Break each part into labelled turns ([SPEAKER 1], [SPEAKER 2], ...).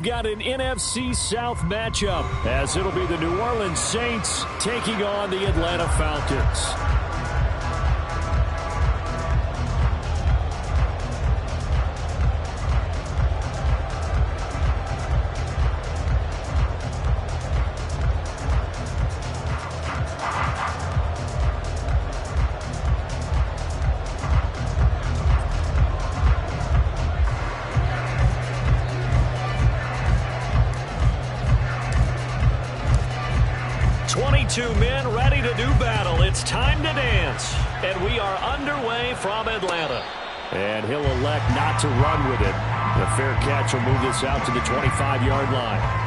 [SPEAKER 1] Got an NFC South matchup as it'll be the New Orleans Saints taking on the Atlanta Falcons. Two men ready to do battle. It's time to dance. And we are underway from Atlanta. And he'll elect not to run with it. The fair catch will move this out to the 25-yard line.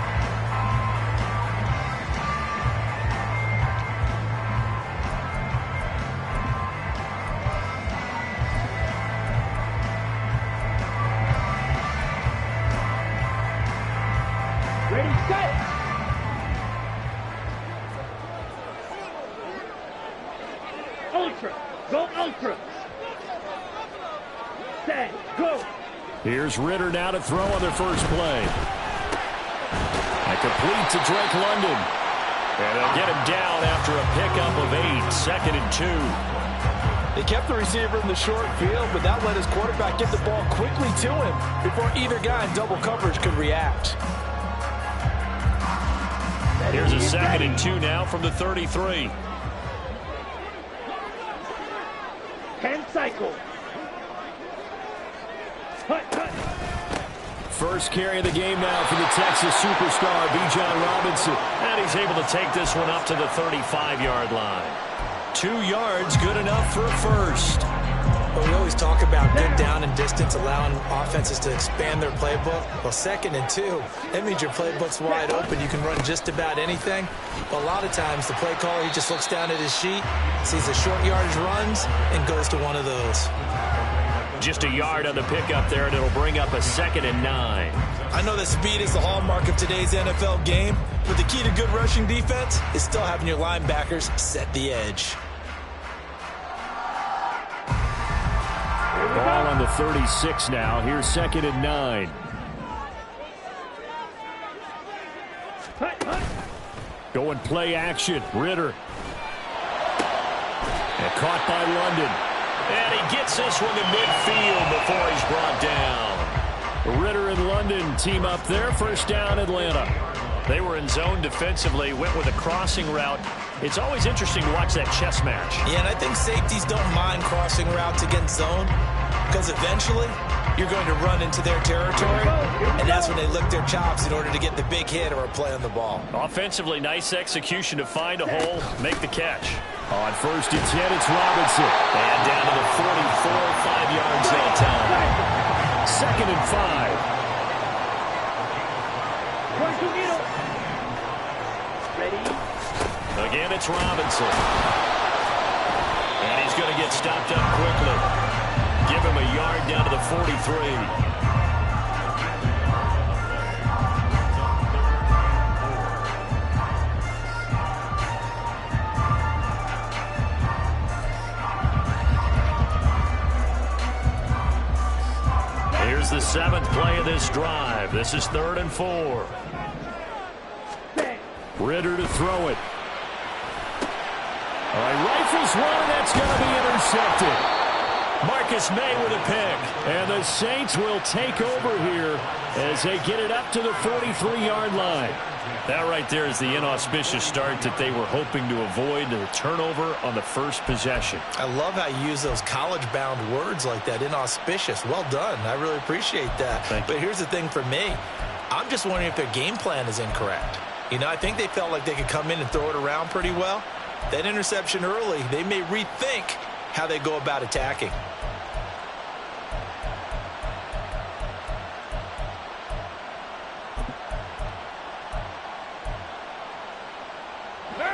[SPEAKER 1] Here's Ritter now to throw on their first play. And complete to Drake London. And they'll get him down after a pickup of 8, 2nd and 2.
[SPEAKER 2] They kept the receiver in the short field, but that let his quarterback get the ball quickly to him before either guy in double coverage could react.
[SPEAKER 1] Here's a 2nd and 2 now from the 33.
[SPEAKER 3] 10 cycles.
[SPEAKER 1] First carry of the game now for the Texas superstar, Bijan Robinson. And he's able to take this one up to the 35-yard line. 2 yards, good enough for a first.
[SPEAKER 2] Well, we always talk about good down and distance, allowing offenses to expand their playbook. Well, 2nd and 2, that means your playbook's wide open. You can run just about anything. But a lot of times, the play caller, he just looks down at his sheet, sees the short yardage runs, and goes to one of those.
[SPEAKER 1] Just a yard on the pickup there, and it'll bring up a 2nd and 9.
[SPEAKER 2] I know that speed is the hallmark of today's NFL game, but the key to good rushing defense is still having your linebackers set the edge.
[SPEAKER 1] Ball on the 36 now. Here's 2nd and 9. Going play action. Ritter. And caught by London. And he gets this one to midfield before he's brought down. Ritter and London team up there. First down, Atlanta. They were in zone defensively, went with a crossing route. It's always interesting to watch that chess match.
[SPEAKER 2] Yeah, and I think safeties don't mind crossing routes against zone because eventually you're going to run into their territory, and that's when they lick their chops in order to get the big hit or a play on the ball.
[SPEAKER 1] Offensively, nice execution to find a hole, make the catch. On 1st and 10, it's Robinson. And down to the 44, 5 yards that time. 2nd and 5. Again, it's Robinson. And he's going to get stopped up quickly. Give him a yard down to the 43. Here's the 7th play of this drive. This is 3rd and 4. Ritter to throw it. All right, rifles one, and that's going to be intercepted. Marcus May with a pick. And the Saints will take over here as they get it up to the 43-yard line. That right there is the inauspicious start that they were hoping to avoid, the turnover on the first possession.
[SPEAKER 2] I love how you use those college-bound words like that, inauspicious. Well done. I really appreciate that. But here's the thing for me. I'm just wondering if their game plan is incorrect. You know, I think they felt like they could come in and throw it around pretty well. That interception early, they may rethink how they go about attacking.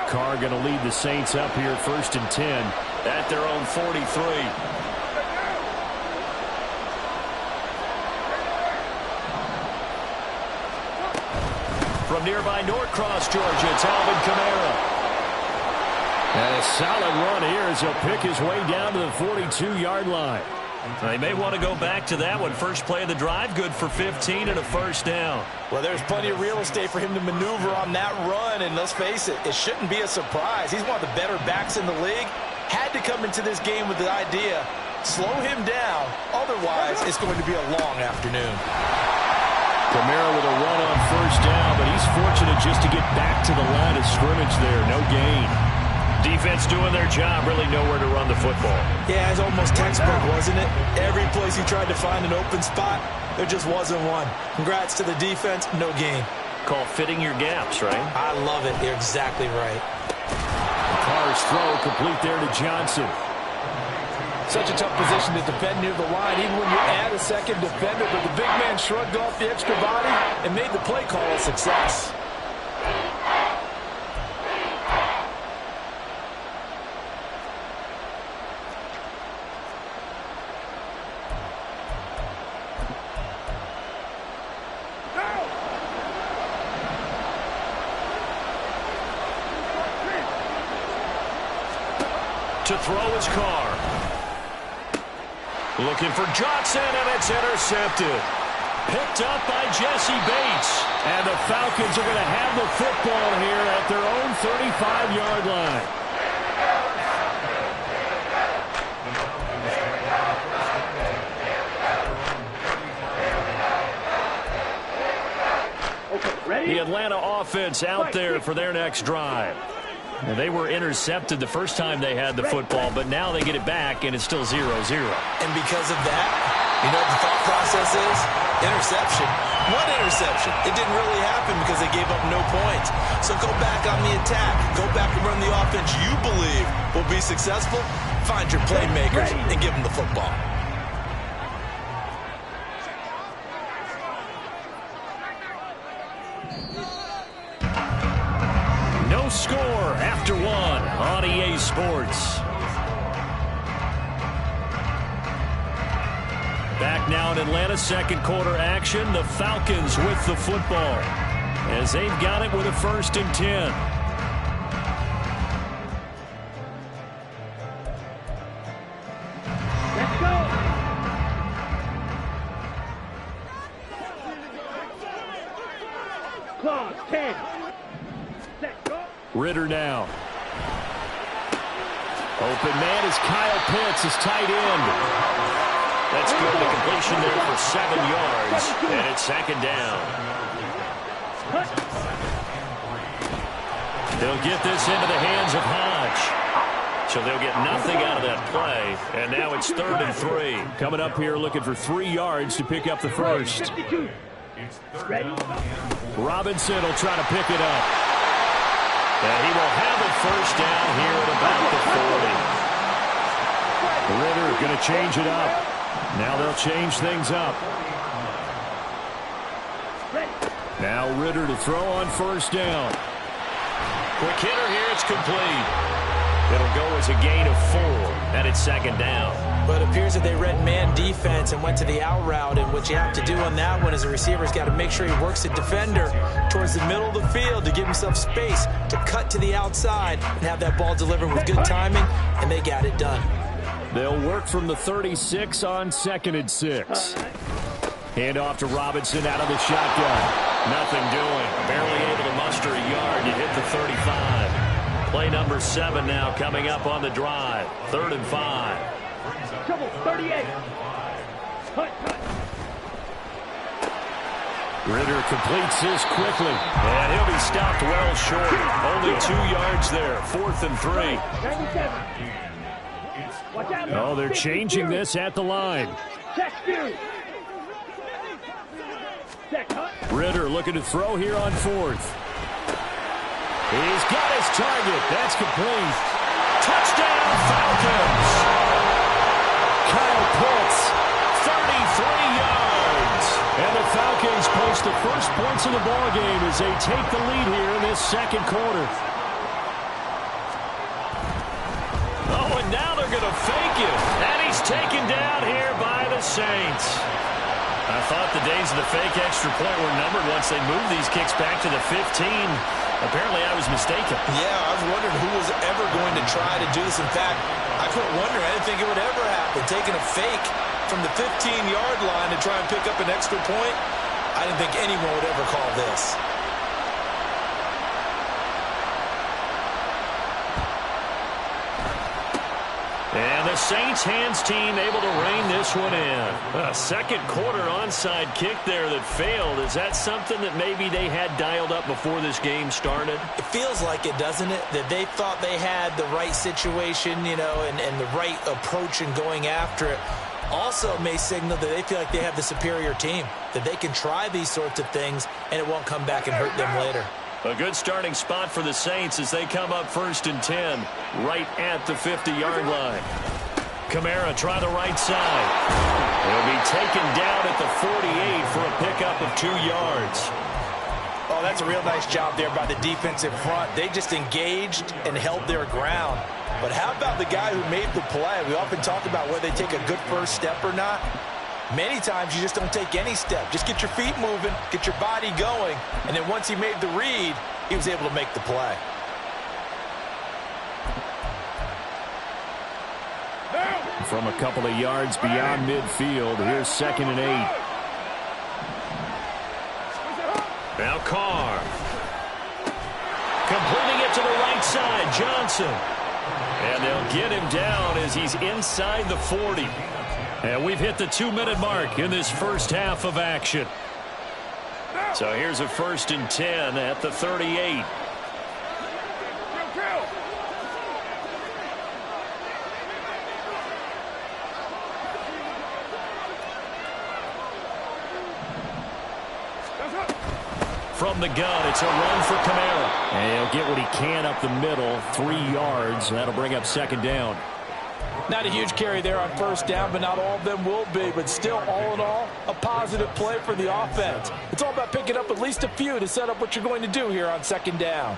[SPEAKER 1] Carr going to lead the Saints up here 1st and 10 at their own 43. From nearby Norcross, Georgia, it's Alvin Kamara. And a solid run here as he'll pick his way down to the 42-yard line. They may want to go back to that one. First play of the drive, good for 15 and a first down.
[SPEAKER 2] Well, there's plenty of real estate for him to maneuver on that run, and let's face it, it shouldn't be a surprise. He's one of the better backs in the league. Had to come into this game with the idea, slow him down, otherwise it's going to be a long afternoon.
[SPEAKER 1] Kamara with a run on first down, but he's fortunate just to get back to the line of scrimmage there. No gain. Defense doing their job, really nowhere to run the football.
[SPEAKER 2] Yeah, it's almost textbook, wasn't it? Every place he tried to find an open spot, there just wasn't one. Congrats to the defense, no gain.
[SPEAKER 1] Call fitting your gaps, right?
[SPEAKER 2] I love it. You're exactly right.
[SPEAKER 1] Carr's throw complete there to Johnson.
[SPEAKER 4] Such a tough position to defend near the line, even when you add a second defender, but the big man shrugged off the extra body and made the play call a success.
[SPEAKER 1] To throw his Carr. Looking for Johnson, and it's intercepted. Picked up by Jesse Bates. And the Falcons are going to have the football here at their own 35-yard line.
[SPEAKER 3] Okay, ready?
[SPEAKER 1] The Atlanta offense out there for their next drive. And they were intercepted the first time they had the football, but now they get it back, and it's still 0-0.
[SPEAKER 2] And because of that, you know what the thought process is? Interception. One interception. It didn't really happen because they gave up no points. So go back on the attack. Go back and run the offense you believe will be successful. Find your playmakers and give them the football.
[SPEAKER 1] No score after one on EA Sports. Back now in Atlanta, second quarter action. The Falcons with the football as they've got it with a 1st and 10.
[SPEAKER 3] Let's go. Clock, 10. Set, go.
[SPEAKER 1] Ritter now. Open man is Kyle Pitts, his tight end. That's good. The completion there for 7 yards, and it's 2nd down. They'll get this into the hands of Hodge. So they'll get nothing out of that play, and now it's 3rd and 3. Coming up here looking for 3 yards to pick up the first. Robinson will try to pick it up. And he will have it first down here at about the 40. Ritter going to change it up. Now they'll change things up. Now Ritter to throw on first down. Quick hitter here, it's complete. It'll go as a gain of 4, and it's 2nd down.
[SPEAKER 2] But it appears that they read man defense and went to the out route, and what you have to do on that one is the receiver's got to make sure he works the defender towards the middle of the field to give himself space to cut to the outside and have that ball delivered with good timing, and they got it done.
[SPEAKER 1] They'll work from the 36 on 2nd and 6. Hand off to Robinson out of the shotgun. Nothing doing. Barely able to muster a yard to hit the 35. Play number 7 now coming up on the drive. 3rd and 5.
[SPEAKER 3] Trouble, 38. Cut.
[SPEAKER 1] Ritter completes this quickly. And he'll be stopped well short. Only 2 yards there. 4th and 3.
[SPEAKER 3] 97.
[SPEAKER 1] Oh, they're changing this at the line. Ritter looking to throw here on 4th. He's got his target. That's complete. Touchdown, Falcons. Kyle Pitts, 33 yards. And the Falcons post the first points of the ballgame as they take the lead here in this 2nd quarter. Oh, and now they're going to fake it. And he's taken down here by the Saints. I thought the days of the fake extra point were numbered once they moved these kicks back to the 15. Apparently, I was mistaken.
[SPEAKER 2] Yeah, I was wondering who was ever going to try to do this. In fact, I couldn't wonder. I didn't think it would ever happen. Taking a fake from the 15-yard line to try and pick up an extra point. I didn't think anyone would ever call this.
[SPEAKER 1] And the Saints hands team able to rein this one in. A second quarter onside kick there that failed. Is that something that maybe they had dialed up before this game started?
[SPEAKER 2] It feels like it, doesn't it? That they thought they had the right situation, you know, and the right approach in going after it. Also may signal that they feel like they have the superior team, that they can try these sorts of things and it won't come back and hurt them later.
[SPEAKER 1] A good starting spot for the Saints as they come up 1st and 10, right at the 50-yard line. Kamara try the right side. He'll be taken down at the 48 for a pickup of 2 yards.
[SPEAKER 2] Oh, that's a real nice job there by the defensive front. They just engaged and held their ground. But how about the guy who made the play? We often talk about whether they take a good first step or not. Many times you just don't take any step. Just get your feet moving, get your body going, and then once he made the read, he was able to make the play.
[SPEAKER 1] From a couple of yards beyond midfield, here's 2nd and 8. Now Carr. Completing it to the right side, Johnson. And they'll get him down as he's inside the 40. And we've hit the 2-minute mark in this first half of action. So here's a 1st and 10 at the 38. From the gun, it's a run for Kamara. And he'll get what he can up the middle, 3 yards. That'll bring up 2nd down.
[SPEAKER 4] Not a huge carry there on 1st down, but not all of them will be. But still, all in all, a positive play for the offense. It's all about picking up at least a few to set up what you're going to do here on 2nd down.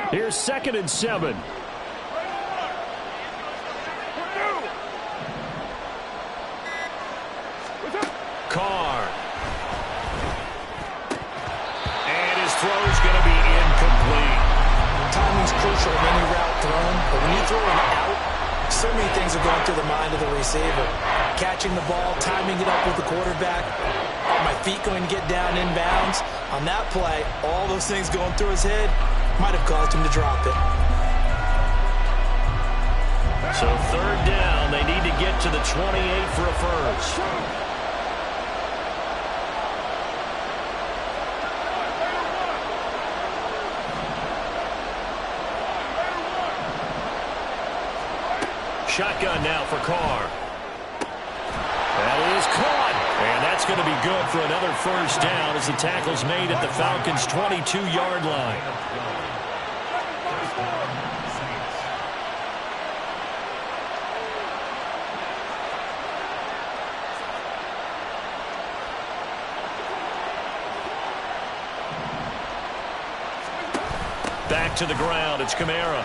[SPEAKER 1] Here's 2nd and 7. Carr. And his throw's going to be incomplete.
[SPEAKER 2] Timing's crucial in any route thrown, but when you throw it out, so many things are going through the mind of the receiver. Catching the ball, timing it up with the quarterback. Are my feet going to get down inbounds? On that play, all those things going through his head might have caused him to drop it.
[SPEAKER 1] So 3rd down, they need to get to the 28 for a first. Shotgun now for Carr. That is caught. And that's going to be good for another 1st down as the tackle's made at the Falcons' 22-yard line. Back to the ground. It's Kamara.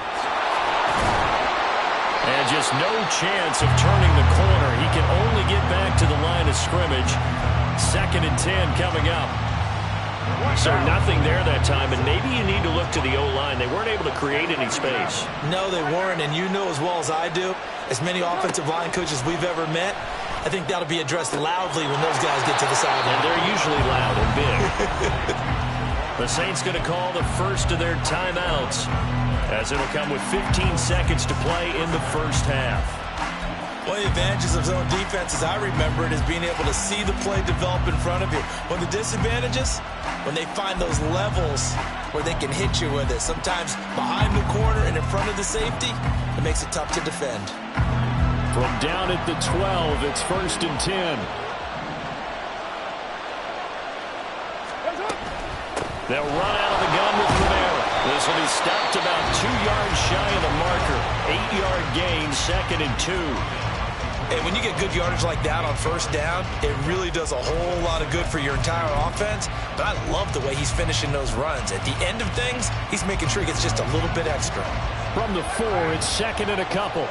[SPEAKER 1] And just no chance of turning the corner. He can only get back to the line of scrimmage. 2nd and 10 coming up. So nothing there that time, and maybe you need to look to the O-line. They weren't able to create any space.
[SPEAKER 2] No, they weren't, and you know as well as I do, as many offensive line coaches we've ever met, I think that'll be addressed loudly when those guys get to the sideline.
[SPEAKER 1] And they're usually loud and big. The Saints going to call the first of their timeouts, as it'll come with 15 seconds to play in the first half.
[SPEAKER 2] One of the advantages of zone defense, as I remember it, is being able to see the play develop in front of you. One of the disadvantages, when they find those levels where they can hit you with it, sometimes behind the corner and in front of the safety, it makes it tough to defend.
[SPEAKER 1] From down at the 12, it's 1st and 10. They'll run out of the gun with Rivera. This will be stopped about 2 yards shy of the marker. 8-yard gain, 2nd and 2.
[SPEAKER 2] And when you get good yardage like that on 1st down, it really does a whole lot of good for your entire offense. But I love the way he's finishing those runs. At the end of things, he's making sure he gets just a little bit extra.
[SPEAKER 1] From the 4, it's 2nd and a couple.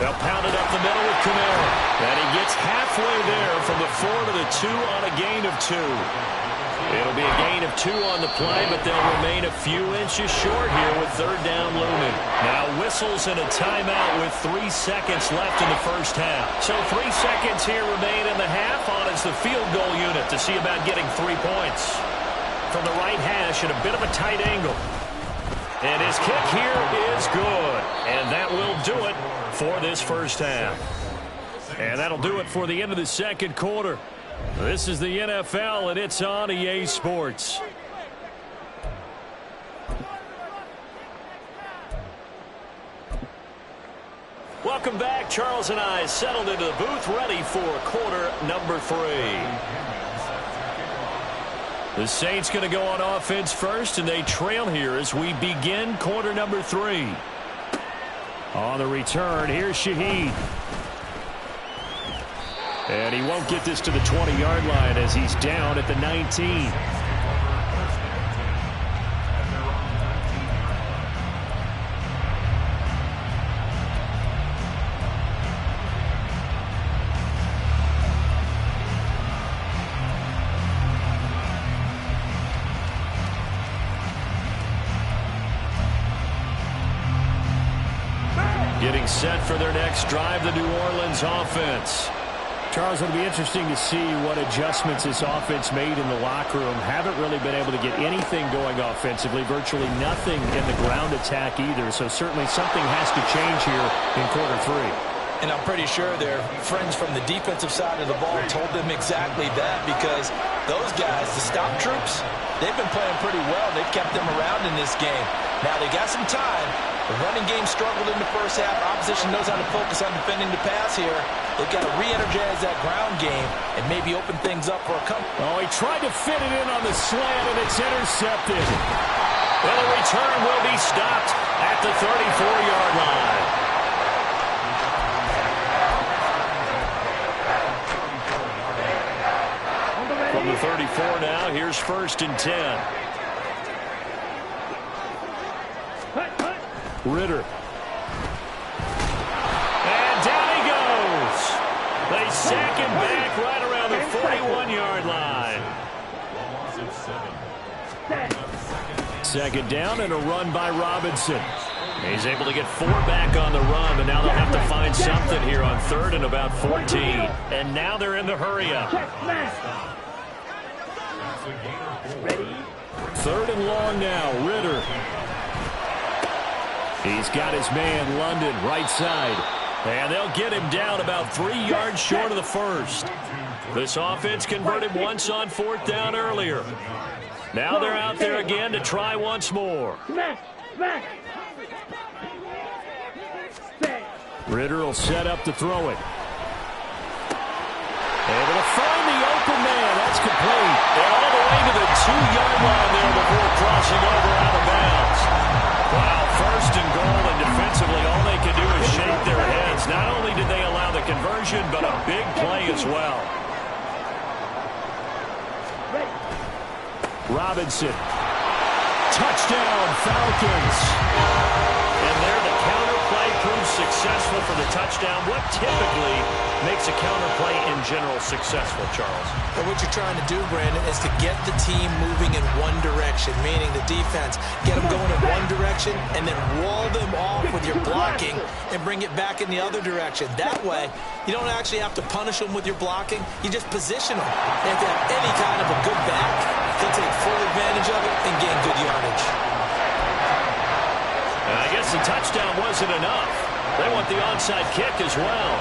[SPEAKER 1] They'll pound it up the middle with Kamara. And he gets halfway there from the 4 to the 2 on a gain of 2. It'll be a gain of 2 on the play, but they'll remain a few inches short here with third down looming. Now whistles and a timeout with 3 seconds left in the first half. So 3 seconds here remain in the half. On is the field goal unit to see about getting 3 points. From the right hash at a bit of a tight angle. And his kick here is good. And that will do it for this first half. And that'll do it for the end of the second quarter. This is the NFL, and it's on EA Sports. Welcome back. Charles and I settled into the booth, ready for quarter number 3. The Saints going to go on offense first, and they trail here as we begin quarter number 3. On the return, here's Shaheed. And he won't get this to the 20-yard line as he's down at the 19. Getting set for their next drive, the New Orleans offense. Charles, it'll be interesting to see what adjustments this offense made in the locker room. Haven't really been able to get anything going offensively, virtually nothing in the ground attack either. So certainly something has to change here in quarter 3.
[SPEAKER 4] And I'm pretty sure their friends from the defensive side of the ball told them exactly that, because those guys, the stop troops, they've been playing pretty well. They've kept them around in this game. Now they got some time. The running game struggled in the first half. Opposition knows how to focus on defending the pass here. They've got to re-energize that ground game and maybe open things up for a couple.
[SPEAKER 1] Oh, he tried to fit it in on the slant, and it's intercepted. Well, the return will be stopped at the 34-yard line. From the 34 now, here's 1st and 10. Ritter. And down he goes. They sack him back right around the 41-yard line. Second down and a run by Robinson. He's able to get 4 back on the run, but now they'll have to find something here on 3rd and about 14. And now they're in the hurry-up. 3rd and long now, Ritter. He's got his man, London, right side. And they'll get him down about 3 yards short of the first. This offense converted once on 4th down earlier. Now they're out there again to try once more. Ritter will set up to throw it. Able to find the open man. That's complete. And all the way to the 2-yard line there before crossing over out of bounds. Wow, 1st and goal, and defensively all they can do is shake their heads. Not only did they allow the conversion, but a big play as well. Robinson. Touchdown, Falcons. And there the counter play proves successful for the touchdown. What typically makes a counter play in general successful, Charles?
[SPEAKER 2] Well, what you're trying to do, Brandon, is to get the team moving in one direction, meaning the defense, get them going in one direction and then wall them off with your blocking and bring it back in the other direction. That way, you don't actually have to punish them with your blocking. You just position them. And if they have any kind of a good back, they'll take full advantage of it and gain good yardage.
[SPEAKER 1] And I guess the touchdown wasn't enough. They want the onside kick as well.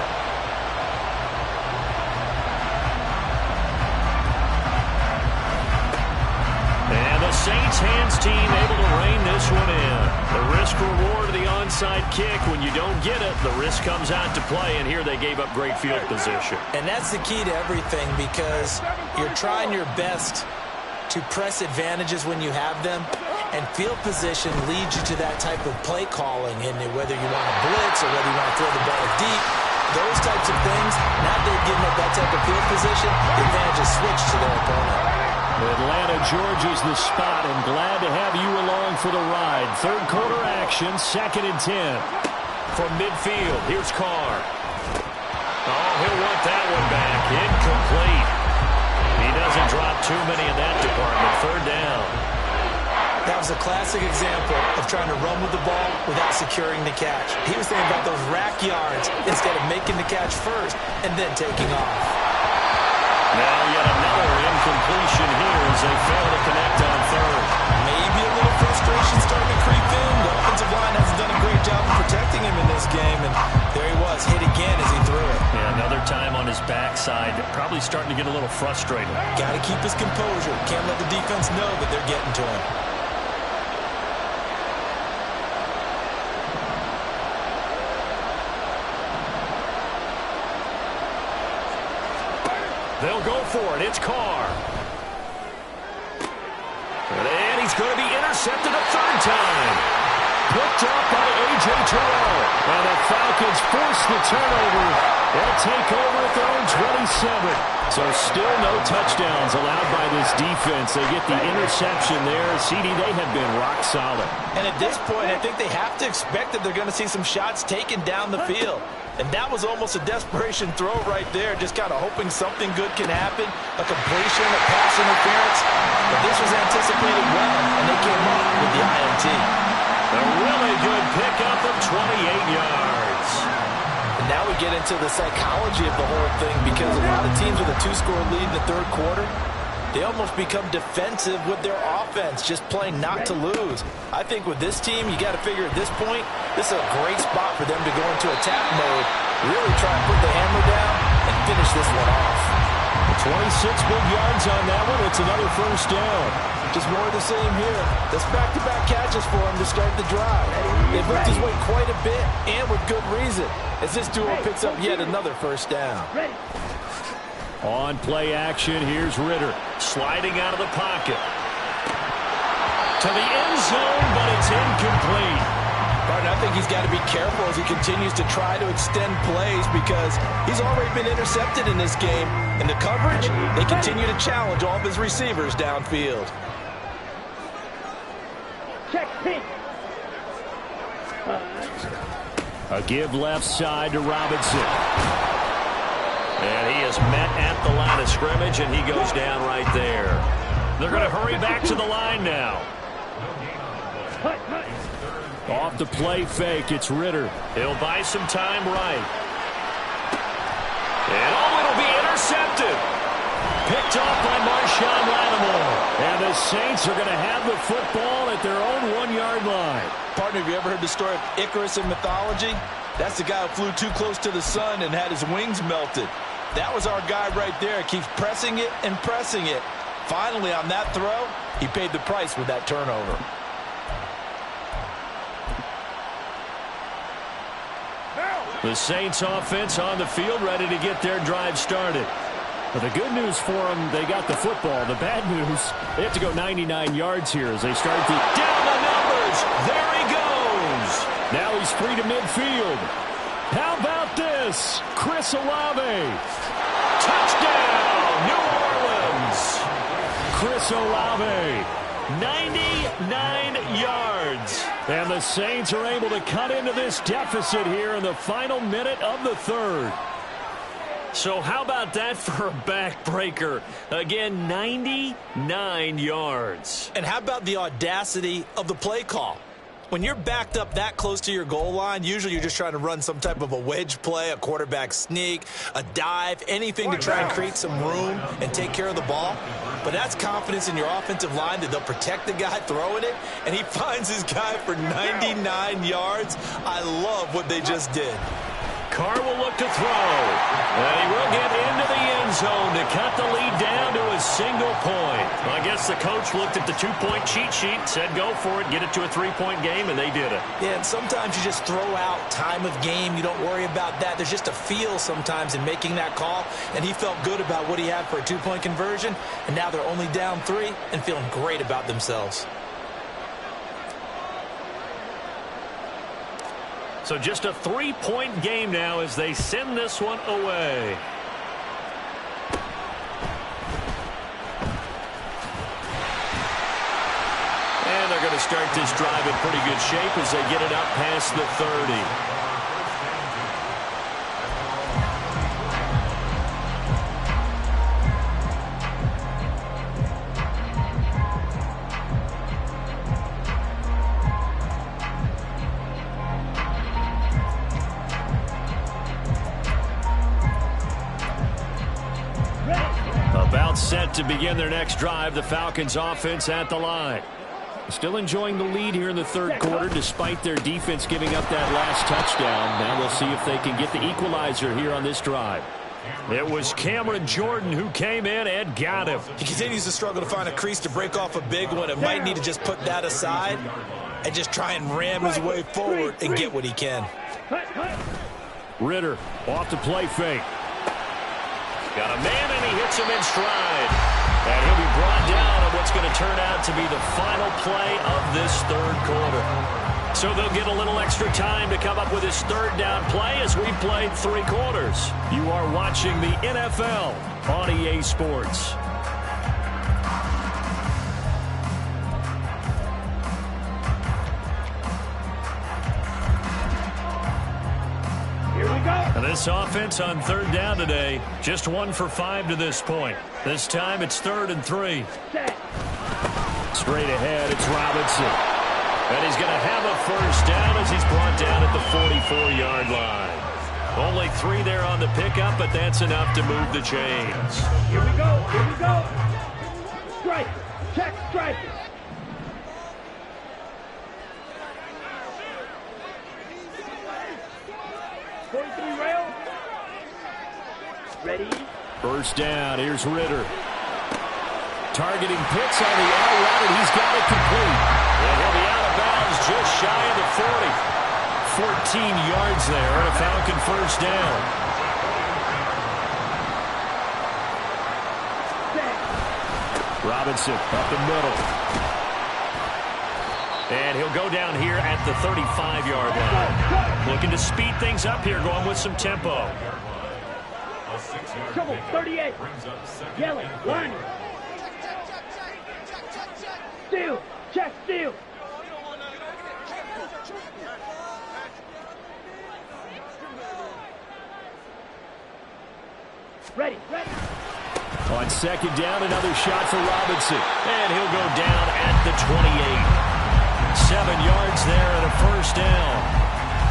[SPEAKER 1] And the Saints hands team able to rein this one in. The risk reward of the onside kick. When you don't get it, the risk comes out to play, and here they gave up great field position.
[SPEAKER 2] And that's the key to everything, because you're trying your best to press advantages when you have them, and field position leads you to that type of play calling, and whether you want to blitz or whether you want to throw the ball deep, those types of things, now they're giving up that type of field position, the advantage is switched to their opponent.
[SPEAKER 1] Atlanta, Georgia's the spot, and glad to have you along for the ride. Third quarter action, 2nd and 10. from midfield. Here's Carr. Oh, he'll want that one back. Incomplete. He doesn't drop too many in that department. Third down.
[SPEAKER 2] That was a classic example of trying to run with the ball without securing the catch. He was thinking about those rack yards instead of making the catch first and then taking off.
[SPEAKER 1] Now yet another incompletion here as they fail to connect on third.
[SPEAKER 2] Maybe a little frustration starting to creep in. The offensive line hasn't done a great job of protecting him in this game, and there he was, hit again as he threw it.
[SPEAKER 1] Yeah, another time on his backside, probably starting to get a little frustrated.
[SPEAKER 2] Got to keep his composure. Can't let the defense know that they're getting to him.
[SPEAKER 1] They'll go for it. It's Carr. And he's going to be intercepted a third time. Picked up by A.J. Terrell. And the Falcons force the turnover. They'll take over at their own 27. So still no touchdowns allowed by this defense. They get the interception there. CD, they have been rock solid.
[SPEAKER 2] And at this point, I think they have to expect that they're going to see some shots taken down the field. And that was almost a desperation throw right there, just kind of hoping something good can happen, a completion, a pass interference. But this was anticipated well, and they came up with the INT.
[SPEAKER 1] A really good pickup of 28 yards.
[SPEAKER 2] And now we get into the psychology of the whole thing, because a lot of teams with a two-score lead in the third quarter, they almost become defensive with their offense, just playing not to lose. I think with this team, you got to figure at this point, this is a great spot for them to go into attack mode, really try and put the hammer down and finish this one off.
[SPEAKER 1] 26 big yards on that one. It's another first down.
[SPEAKER 2] Just more of the same here. That's back-to-back catches for him to start the drive. They've moved his weight quite a bit, and with good reason, as this duo picks up yet another first down.
[SPEAKER 1] On play action, here's Ritter. Sliding out of the pocket. To the end zone, but it's incomplete.
[SPEAKER 2] Martin, I think he's got to be careful as he continues to try to extend plays, because he's already been intercepted in this game. And the coverage, they continue to challenge all of his receivers downfield.
[SPEAKER 3] Check pink.
[SPEAKER 1] A give left side to Robinson. And he is met at the line of scrimmage, and he goes down right there. They're going to hurry back to the line now. Off the play fake, it's Ritter. He'll buy some time right. And it'll be intercepted. Picked off by Marshawn Lattimore. And the Saints are going to have the football at their own 1-yard line.
[SPEAKER 2] Partner, have you ever heard the story of Icarus in mythology? That's the guy who flew too close to the sun and had his wings melted. That was our guy right there. Keeps pressing it and pressing it. Finally, on that throw, he paid the price with that turnover.
[SPEAKER 1] The Saints offense on the field, ready to get their drive started. But the good news for them, they got the football. The bad news, they have to go 99 yards here as they start to down the numbers. There he goes. Now he's free to midfield. How about this? Chris Olave. Touchdown, New Orleans. Chris Olave, 99 yards. And the Saints are able to cut into this deficit here in the final minute of the third. So how about that for a backbreaker? Again, 99 yards.
[SPEAKER 2] And how about the audacity of the play call? When you're backed up that close to your goal line, usually you're just trying to run some type of a wedge play, a quarterback sneak, a dive, anything to try and create some room and take care of the ball. But that's confidence in your offensive line that they'll protect the guy throwing it, and he finds his guy for 99 yards. I love what they just did.
[SPEAKER 1] Carr will look to throw. And he will get into the end zone to cut the lead down to a single point. I guess the coach looked at the two-point cheat sheet, said go for it, get it to a three-point game, and they did it.
[SPEAKER 2] Yeah, and sometimes you just throw out time of game. You don't worry about that. There's just a feel sometimes in making that call, and he felt good about what he had for a two-point conversion, and now they're only down 3 and feeling great about themselves.
[SPEAKER 1] So just a 3-point game now as they send this one away. And they're going to start this drive in pretty good shape as they get it up past the 30. set to begin their next drive. The Falcons offense at the line. Still enjoying the lead here in the third quarter despite their defense giving up that last touchdown. Now we'll see if they can get the equalizer here on this drive. It was Cameron Jordan who came in and got him.
[SPEAKER 2] He continues to struggle to find a crease to break off a big one. It might need to just put that aside and just try and ram his way forward and get what he can.
[SPEAKER 1] Ritter off to play fake. Got a man and he hits him in stride. And he'll be brought down on what's going to turn out to be the final play of this third quarter. So they'll get a little extra time to come up with his third down play as we played 3 quarters. You are watching the NFL on EA Sports.
[SPEAKER 3] Here we go.
[SPEAKER 1] And this offense on third down today, just 1 for 5 to this point. This time it's 3rd and 3.
[SPEAKER 3] Set.
[SPEAKER 1] Straight ahead, it's Robinson. And he's going to have a first down as he's brought down at the 44-yard line. Only 3 there on the pickup, but that's enough to move the chains.
[SPEAKER 3] Here we go. Here we go. Strike. Check strike. Rail. Ready.
[SPEAKER 1] First down. Here's Ritter. Targeting Pitts on the out route, and he's got it complete. And he'll be out of bounds just shy of the 40. 14 yards there, and a Falcon first down. Robinson up the middle. And he'll go down here at the 35-yard line. Looking to speed things up here, going with some tempo.
[SPEAKER 3] Trouble, 38. Yelling, lining. Steal, check, steal. Ready, ready.
[SPEAKER 1] On second down, another shot for Robinson. And he'll go down at the 28. 7 yards there and a first down.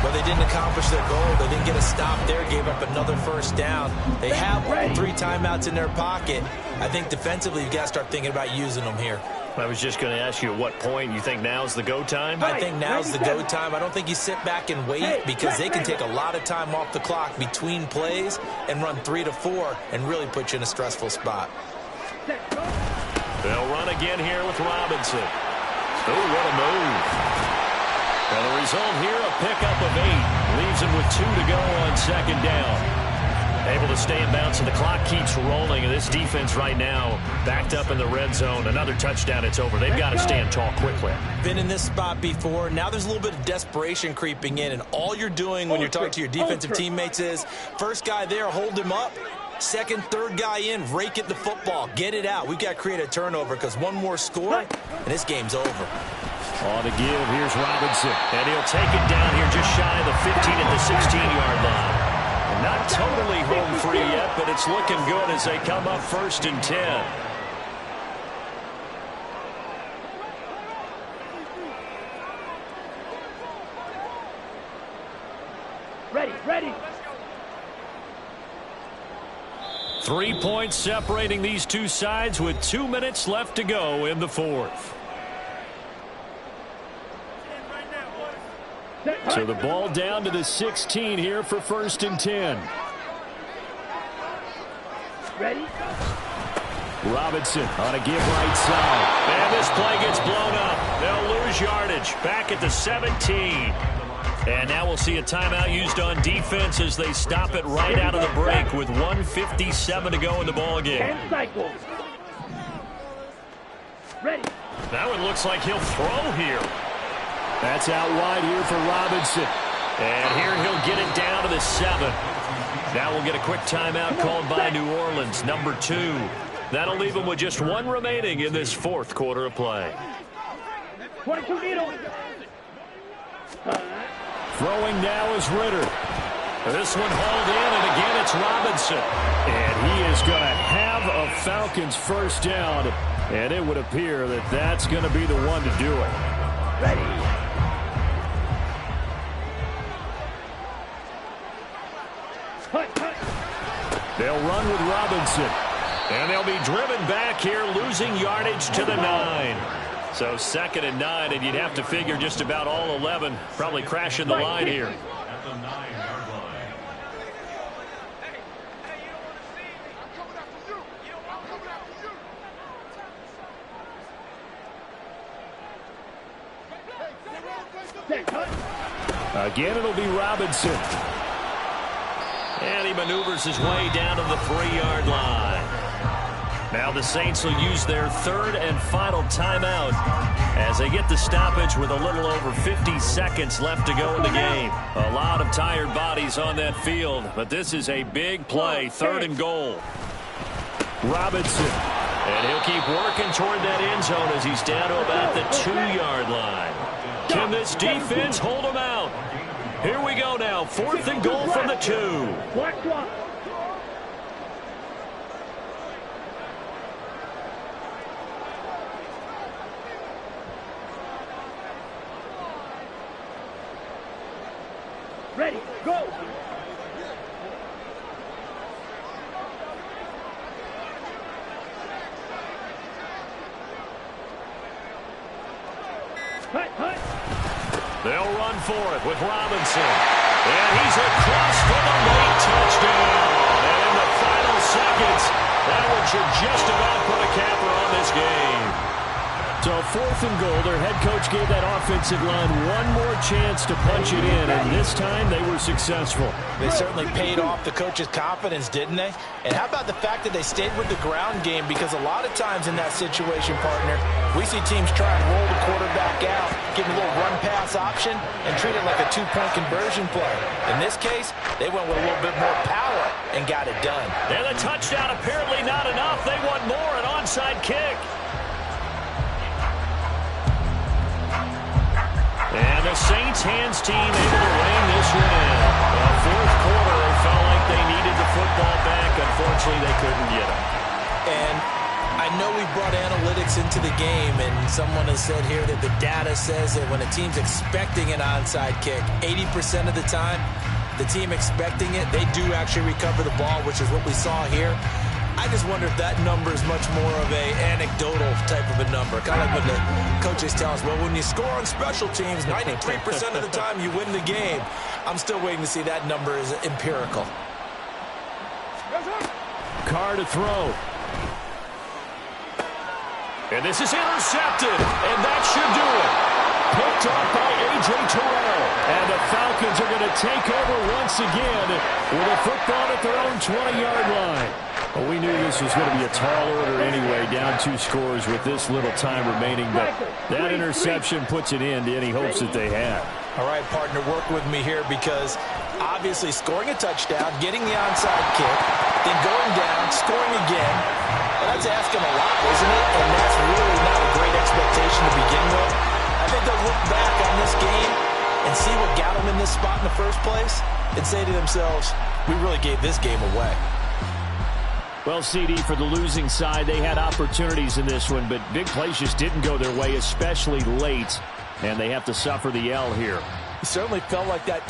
[SPEAKER 2] But they didn't accomplish their goal. They didn't get a stop there, gave up another first down. They have all 3 timeouts in their pocket. I think defensively you've got to start thinking about using them here.
[SPEAKER 1] I was just going to ask you at what point you think now's the go time?
[SPEAKER 2] I think now's the go time. I don't think you sit back and wait because they can take a lot of time off the clock between plays and run 3 to 4 and really put you in a stressful spot.
[SPEAKER 1] They'll run again here with Robinson. Oh, what a move. And the result here, a pickup of 8. Leaves him with 2 to go on second down. Able to stay in bounds, and the clock keeps rolling. And this defense right now backed up in the red zone. Another touchdown, it's over. They've got to stand tall quickly.
[SPEAKER 2] Been in this spot before. Now there's a little bit of desperation creeping in, and all you're doing when you're talking to your defensive teammates is first guy there, hold him up. Second, third guy in, rake at the football. Get it out. We've got to create a turnover because one more score, and this game's over.
[SPEAKER 1] On the give, here's Robinson. And he'll take it down here just shy of the 15 at the 16-yard line. Not totally home free yet, but it's looking good as they come up 1st and 10.
[SPEAKER 3] Ready, ready.
[SPEAKER 1] 3 points separating these two sides with 2 minutes left to go in the 4th. So the ball down to the 16 here for 1st and 10.
[SPEAKER 3] Ready?
[SPEAKER 1] Robinson on a give right side. And this play gets blown up. They'll lose yardage back at the 17. And now we'll see a timeout used on defense as they stop it right out of the break with 1:57 to go in the ballgame.
[SPEAKER 3] 10 cycles. Ready.
[SPEAKER 1] Now it looks like he'll throw here. That's out wide here for Robinson. And here he'll get it down to the 7. Now we'll get a quick timeout called by New Orleans, number 2. That'll leave them with just 1 remaining in this 4th quarter of play.
[SPEAKER 3] 22 needle.
[SPEAKER 1] Throwing now is Ritter. This one hauled in, and again it's Robinson. And he is going to have a Falcons first down. And it would appear that that's going to be the one to do it.
[SPEAKER 3] Ready. Hut, hut.
[SPEAKER 1] They'll run with Robinson. And they'll be driven back here, losing yardage to the 9. So 2nd and 9, and you'd have to figure just about all 11 probably crashing the line here.
[SPEAKER 5] At the 9-yard line.
[SPEAKER 1] Again, it'll be Robinson. And he maneuvers his way down to the 3-yard line. Now the Saints will use their 3rd and final timeout as they get the stoppage with a little over 50 seconds left to go in the game. A lot of tired bodies on that field, but this is a big play, 3rd and goal. Robinson. And he'll keep working toward that end zone as he's down to about the 2-yard line. Can this defense hold him out? Here we go now. 4th and goal from the 2.
[SPEAKER 3] Ready, go!
[SPEAKER 1] They'll run for it with Robinson. And he's across for the late touchdown. And in the final seconds, that one should just about put a capper on this game. So 4th and goal, their head coach gave that offensive line one more chance to punch it in, and this time they were successful.
[SPEAKER 2] They certainly paid off the coach's confidence, didn't they? And how about the fact that they stayed with the ground game? Because a lot of times in that situation, partner, we see teams try and roll the quarterback out, give him a little run-pass option, and treat it like a 2-point conversion play. In this case, they went with a little bit more power and got it done.
[SPEAKER 1] And the touchdown apparently not enough. They want more, an onside kick. And the Saints hands team able to rein this one in. The 4th quarter, they felt like they needed the football back. Unfortunately, they couldn't get it.
[SPEAKER 2] And I know we brought analytics into the game, and someone has said here that the data says that when a team's expecting an onside kick, 80% of the time, the team expecting it, they do actually recover the ball, which is what we saw here. I just wonder if that number is much more of a anecdotal type of a number. Kind of like when the coaches tell us, well, when you score on special teams, 93% of the time you win the game. I'm still waiting to see that number is empirical.
[SPEAKER 1] Carr to throw. And this is intercepted, and that should do it. Picked off by A.J. And the Falcons are going to take over once again with a football at their own 20-yard line. Well, we knew this was going to be a tall order anyway, down 2 scores with this little time remaining, but that interception puts an end to any hopes that they had.
[SPEAKER 2] All right, partner, work with me here because obviously scoring a touchdown, getting the onside kick, then going down, scoring again, well, that's asking a lot, isn't it? And that's really not a great expectation to begin with. I think they'll look back on this game and see what got them in this spot in the first place and say to themselves, we really gave this game away.
[SPEAKER 1] Well, CD, for the losing side, they had opportunities in this one, but big plays just didn't go their way, especially late, and they have to suffer the L here.
[SPEAKER 2] It certainly felt like that